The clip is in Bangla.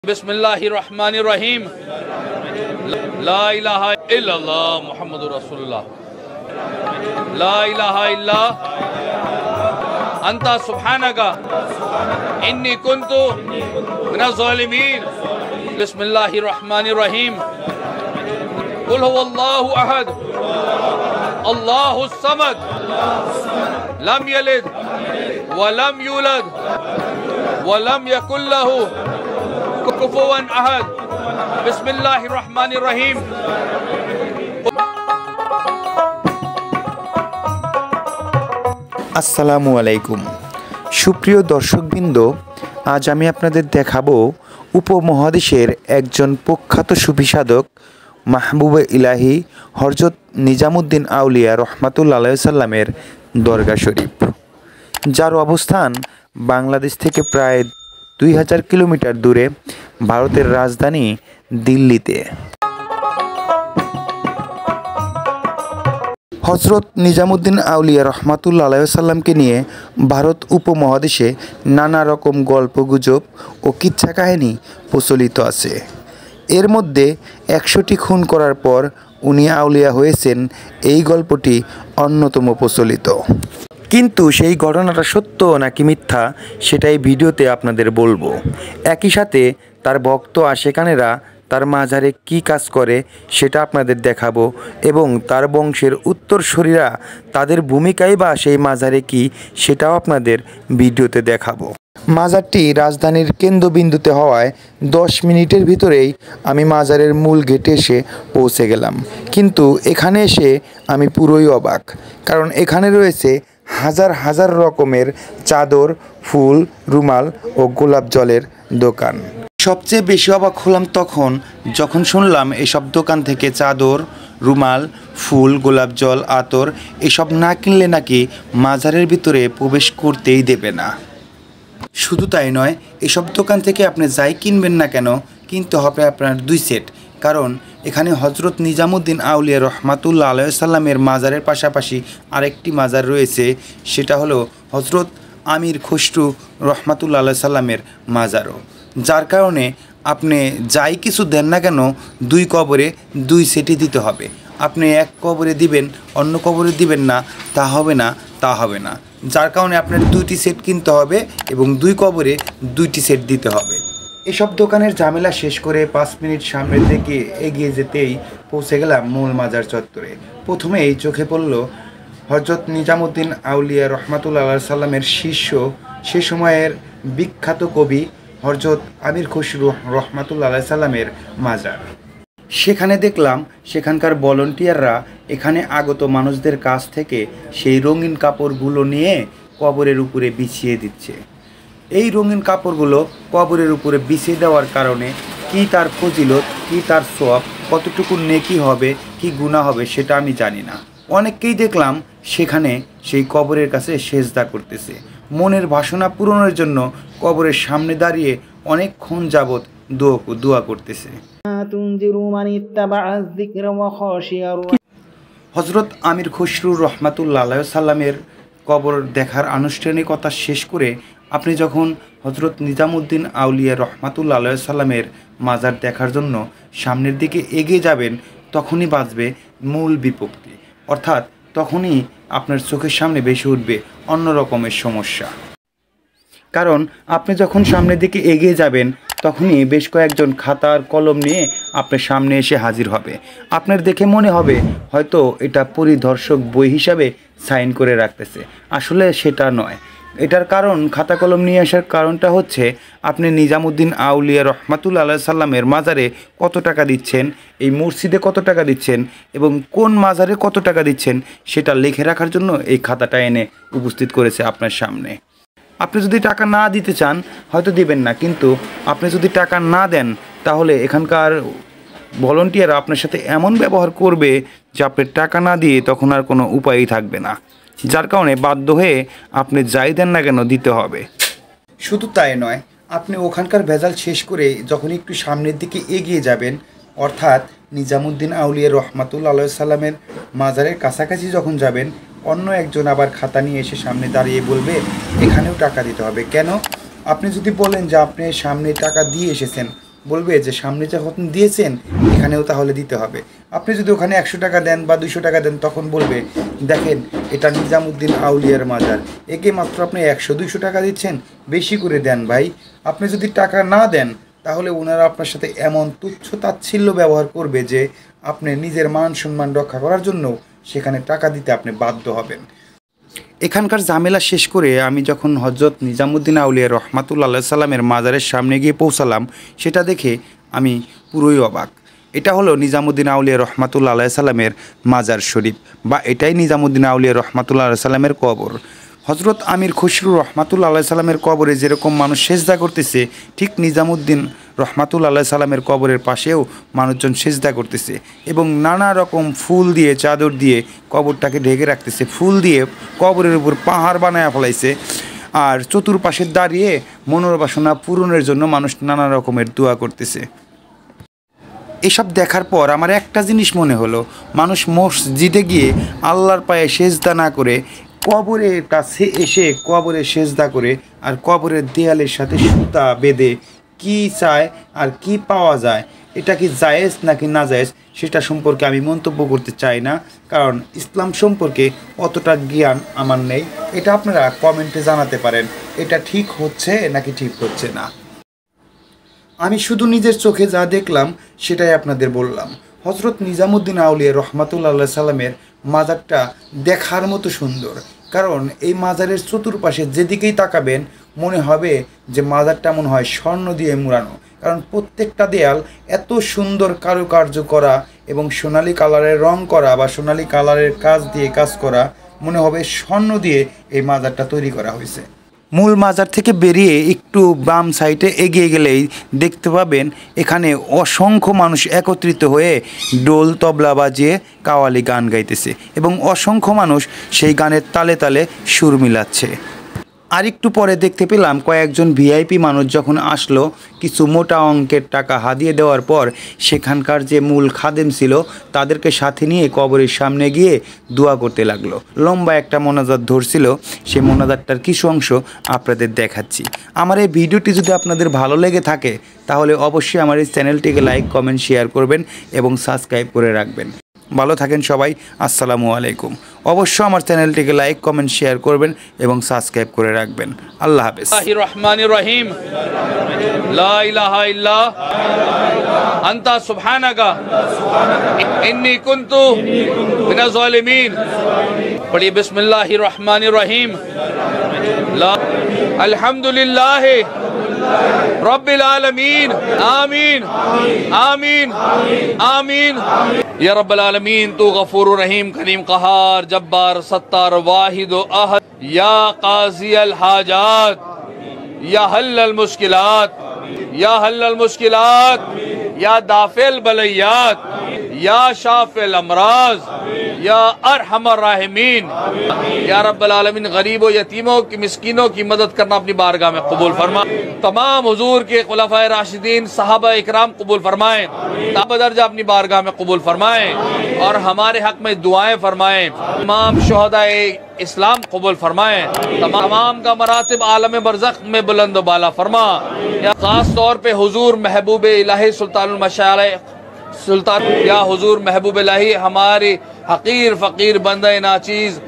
बिस्मिल्लाहिर्रहमानिर्रहीम ला इलाहा इल्लल्लाह मुहम्मदुर रसूलुल्लाह ला इलाहा इल्ला अंता सुब्हानका इन्नी कुन्तु मिनज़ ज़ालिमीन बिस्मिल्लाहिर्रहमानिर्रहीम कुल हुवल्लाहु अहद अल्लाहुस समद लम यलिद व लम यूलद व लम यकुल लहू कुफुवन अहद बिस्मिल्लाहिर्रहमानिर्रहीम। আসসালামু আলাইকুম সুপ্রিয় দর্শকবৃন্দ, আজ আমি আপনাদের দেখাবো উপমহাদেশের একজন প্রখ্যাত সুফি সাধক মাহবুবে ইলাহি হযরত নিজামুদ্দিন আউলিয়া রহমাতুল্লাহ আলাইহি সাল্লামের দরগা শরীফ, যার অবস্থান বাংলাদেশ থেকে প্রায় 2000 কিলোমিটার দূরে ভারতের রাজধানী দিল্লিতে। হযরত নিজামুদ্দিন আউলিয়া রহমাতুল্লাহ আলাইহি সাল্লামকে নিয়ে ভারত উপমহাদেশে নানা রকম গল্পগুজব ও কিচ্ছা কাহিনী প্রচলিত আছে। এর মধ্যে 100টি খুন করার পর উনি আউলিয়া হয়েছেন, এই গল্পটি অন্যতম প্রচলিত। কিন্তু সেই ঘটনাটা সত্য নাকি মিথ্যা সেটাই ভিডিওতে আপনাদের বলবো। একই সাথে তার ভক্ত আশেকানেরা তার মাজারে কি কাজ করে সেটা আপনাদের দেখাবো এবং তার বংশের উত্তরসূরিরা তাদের ভূমিকাই বা সেই মাজারে কি সেটাও আপনাদের ভিডিওতে দেখাবো। মাজারটি রাজধানীর কেন্দ্রবিন্দুতে হওয়ায় 10 মিনিটের ভিতরেই আমি মাজারের মূল গেটে এসে পৌঁছে গেলাম। কিন্তু এখানে এসে আমি পুরোই অবাক, কারণ এখানে রয়েছে হাজার হাজার রকমের চাদর, ফুল, রুমাল ও গোলাপ জলের দোকান। সবচেয়ে বেশি অবাক হলাম যখন শুনলাম এসব দোকান থেকে চাদর, রুমাল, ফুল, গোলাপ জল, আতর এসব না কিনলে নাকি মাজারের ভিতরে প্রবেশ করতেই দেবে না। শুধু তাই নয়, এসব দোকান থেকে আপনি যাই কিনবেন না কেন কিনতে হবে আপনার 2 সেট, কারণ এখানে হযরত নিজামুদ্দিন আউলিয়া রহমাতুল্লাহ আলাইহি সাল্লামের মাজারের পাশাপাশি আরেকটি মাজার রয়েছে, সেটা হলো হযরত আমির খসরু রহমাতুল্লাহ আলাইহি সাল্লামের মাজারও। যার কারণে আপনি যাই কিছু দেন না কেন 2 কবরে 2 সেটই দিতে হবে। আপনি এক কবরে দিবেন, অন্য কবরে দিবেন না, তা হবে না। যার কারণে আপনার 2টি সেট কিনতে হবে এবং 2 কবরে 2টি সেট দিতে হবে। এসব দোকানের ঝামেলা শেষ করে 5 মিনিট সামনের দিকে এগিয়ে যেতেই পৌঁছে গেলাম মূল মাজার চত্বরে। প্রথমেই চোখে পড়ল হযরত নিজামুদ্দিন আউলিয়া রহমাতুল্লাহ আলাইহি সাল্লামের শিষ্য, সে সময়ের বিখ্যাত কবি হযরত আমির খসরু রহমাতুল্লাহ আলাইহি সাল্লামের মাজার। সেখানে দেখলাম সেখানকার ভলান্টিয়াররা এখানে আগত মানুষদের কাছ থেকে সেই রঙিন কাপড়গুলো নিয়ে কবরের উপরে বিছিয়ে দিচ্ছে। এই রঙিন কাপড়গুলো কবরের উপরে বিছিয়ে দেওয়ার কারণে কি তার ফজিলত, কি তার সওয়াব, কতটুকু নেকি হবে, কি গুনাহ হবে সেটা আমি জানি না। অনেককেই দেখলাম সেখানে সেই কবরের কাছে সেজদা করতেছে, মনের বাসনা পূরণের জন্য কবরের সামনে দাঁড়িয়ে অনেকক্ষণ যাবৎ দোয়া করতেছে। হযরত আমির খসরু রহমাতুল্লাহ আলাইহি সাল্লামের কবর দেখার আনুষ্ঠানিকতা শেষ করে আপনি যখন হযরত নিজামুদ্দিন আউলিয়া রহমাতুল্লাহ আলাইহি সাল্লামের মাজার দেখার জন্য সামনের দিকে এগিয়ে যাবেন, তখনই বাজবে মূল বিপত্তি, অর্থাৎ তখনই আপনার চোখের সামনে ভেসে উঠবে অন্য রকমের সমস্যা। কারণ আপনি যখন সামনের দিকে এগিয়ে যাবেন তখনই বেশ কয়েকজন খাতার কলম নিয়ে আপনার সামনে এসে হাজির হবে। আপনার দেখে মনে হবে হয়তো এটা পরিদর্শক বই হিসাবে সাইন করে রাখতেছে, আসলে সেটা নয়। এটার কারণ, খাতা কলম নিয়ে আসার কারণটা হচ্ছে আপনি নিজামুদ্দিন আউলিয়া রহমাতুল্লাহ আলাইহি সাল্লামের মাজারে কত টাকা দিচ্ছেন, এই মসজিদে কত টাকা দিচ্ছেন এবং কোন মাজারে কত টাকা দিচ্ছেন সেটা লিখে রাখার জন্য এই খাতাটা এনে উপস্থিত করেছে আপনার সামনে। আপনি যদি টাকা না দিতে চান হয়তো দিবেন না, কিন্তু আপনি যদি টাকা না দেন তাহলে এখানকার ভলান্টিয়ার আপনার সাথে এমন ব্যবহার করবে যে আপনি টাকা না দিয়ে তখন আর কোনো উপায়ই থাকবে না, যার কারণে বাধ্য হয়ে আপনি যাই দেন না কেন দিতে হবে। শুধু তাই নয়, আপনি ওখানকার ভেজাল শেষ করে যখন একটু সামনের দিকে এগিয়ে যাবেন, অর্থাৎ নিজামুদ্দিন আউলিয়া রহমাতুল্লাহ আলাইহি সাল্লামের মাজারের কাছাকাছি যখন যাবেন, অন্য একজন আবার খাতা নিয়ে এসে সামনে দাঁড়িয়ে বলবে এখানেও টাকা দিতে হবে। কেন? আপনি যদি বলেন যে আপনি সামনে টাকা দিয়ে এসেছেন, বলবে যে সামনে যখন দিয়েছেন এখানেও তাহলে দিতে হবে। আপনি যদি ওখানে 100 টাকা দেন বা 200 টাকা দেন, তখন বলবে দেখেন এটা নিজামুদ্দিন আউলিয়ার মাজার, একে মাত্র আপনি 100-200 টাকা দিচ্ছেন, বেশি করে দেন ভাই। আপনি যদি টাকা না দেন তাহলে ওনারা আপনার সাথে এমন তুচ্ছ তাচ্ছিল্য ব্যবহার করবে যে আপনি নিজের মান সম্মান রক্ষা করার জন্য সেখানে টাকা দিতে আপনি বাধ্য হবেন। এখানকার ঝামেলা শেষ করে আমি যখন হজরত নিজামুদ্দিন আউলিয়া রহমাতুল্লাহ সাল্লামের মাজারের সামনে গিয়ে পৌঁছালাম, সেটা দেখে আমি পুরোই অবাক। এটা হলো নিজামুদ্দিন আউলিয়া রহমাতুল্লাহ সাল্লামের মাজার শরীফ, বা এটাই নিজামুদ্দিন আউলিয়া রহমাতুল্লাহ সাল্লামের কবর। হজরত আমির খসরু রহমাতুল্লাহ সাল্লামের কবরে যেরকম মানুষ সেজদা করতেছে, ঠিক নিজামুদ্দিন রহমাতুল্লাহ সাল্লামের কবরের পাশেও মানুষজন সেজদা করতেছে এবং নানা রকম ফুল দিয়ে, চাদর দিয়ে কবরটাকে ঢেকে রাখতেছে। ফুল দিয়ে কবরের উপর পাহাড় বানায় ফেলাইছে, আর চতুর্পাশে দাঁড়িয়ে মনোবাসনা পূরণের জন্য মানুষ নানা রকমের দোয়া করতেছে। এসব দেখার পর আমার একটা জিনিস মনে হলো, মানুষ মসজিদে গিয়ে আল্লাহর পায়ে সেজদা না করে কবরের কাছে এসে কবরে সেজদা করে আর কবরের দেয়ালের সাথে সুতা বেঁধে কি চায় আর কি পাওয়া যায়, এটা কি জায়েজ নাকি না জায়েজ সেটা সম্পর্কে আমি মন্তব্য করতে চাই না, কারণ ইসলাম সম্পর্কে অতটা জ্ঞান আমার নেই। এটা আপনারা কমেন্টে জানাতে পারেন এটা ঠিক হচ্ছে নাকি ঠিক হচ্ছে না। আমি শুধু নিজের চোখে যা দেখলাম সেটাই আপনাদের বললাম। হজরত নিজামুদ্দিন আউলিয়া রহমাতুল্লাহ সাল্লামের মাজারটা দেখার মতো সুন্দর, কারণ এই মাজারের চতুর্পাশে যেদিকেই তাকাবেন মনে হবে যে মাজারটা মনে হয় স্বর্ণ দিয়ে মুড়ানো, কারণ প্রত্যেকটা দেয়াল এত সুন্দর কারুকার্য করা এবং সোনালী কালারের রং করা বা সোনালী কালারের কাজ দিয়ে কাজ করা, মনে হবে স্বর্ণ দিয়ে এই মাজারটা তৈরি করা হয়েছে। মূল মাজার থেকে বেরিয়ে একটু বাম সাইডে এগিয়ে গেলেই দেখতে পাবেন এখানে অসংখ্য মানুষ একত্রিত হয়ে ডোল তবলা বাজিয়ে কাওয়ালি গান গাইতেছে এবং অসংখ্য মানুষ সেই গানের তালে তালে সুর মিলাচ্ছে। আর একটু পরে দেখতে পেলাম কয়েকজন ভিআইপি মানুষ যখন আসলো, কিছু মোটা অঙ্কের টাকা হাদিয়ে দেওয়ার পর সেখানকার যে মূল খাদেম ছিল তাদেরকে সাথে নিয়ে কবরের সামনে গিয়ে দোয়া করতে লাগলো। লম্বা একটা মোনাজাত ধরছিল, সেই মোনাজাতটার কিছু অংশ আপনাদের দেখাচ্ছি। আমার এই ভিডিওটি যদি আপনাদের ভালো লেগে থাকে তাহলে অবশ্যই আমার এই চ্যানেলটিকে লাইক, কমেন্ট, শেয়ার করবেন এবং সাবস্ক্রাইব করে রাখবেন। ভালো থাকেন সবাই, আসসালামু আলাইকুম। অবশ্যই আমার চ্যানেলটিকে লাইক, কমেন্ট, শেয়ার করবেন এবং সাবস্ক্রাইব করে রাখবেন। আল্লাহ হাফেজ। রহমানির রহিম, লা ইলাহা ইল্লা আনতা সুবহানাকা ইন্নী কুনতু মিনাজ জালিমিন। পড়িয়ে বিসমিল্লাহির রহমানির রহিম। আলহামদুলিল্লাহ रब्बिल आलमीन, आमीन आमीन आमीन। या रब्बल आलमीन तू गफूर रहीम करीम कहार जब्बार सत्तार वाहिद अहद, या काजी अल हाजात, या हल अल मुश्किलात, या हल अल मुश्किलात, या दाफिल बलैयात, या शाफिल अमराज, या अरहमर राहिमीन। या रब्बल आलमीन गरीबों, यतीमों की, मिस्कीनों की मदद करना अपनी बारगाह में कबूल फरमा। तमाम हुजूर के खुलफाए राशिदीन सहाबा इकराम कबूल फरमाएं, ताबदर्जा अपनी बारगाह में कबूल फरमाएं और हमारे हक में दुआएं फरमाएं। तमाम शुहदाए इस्लाम कबूल फरमाएं, तमाम का मरातिब आलम बरज़ख में बुलंद बाला फरमा। या खास तौर पे हुजूर महबूब इलाही सुल्तानुल मशाइख सुल्तान, या हुजूर महबूब इलाही हमारे हकीर फ़कीर बंदे नाचीज़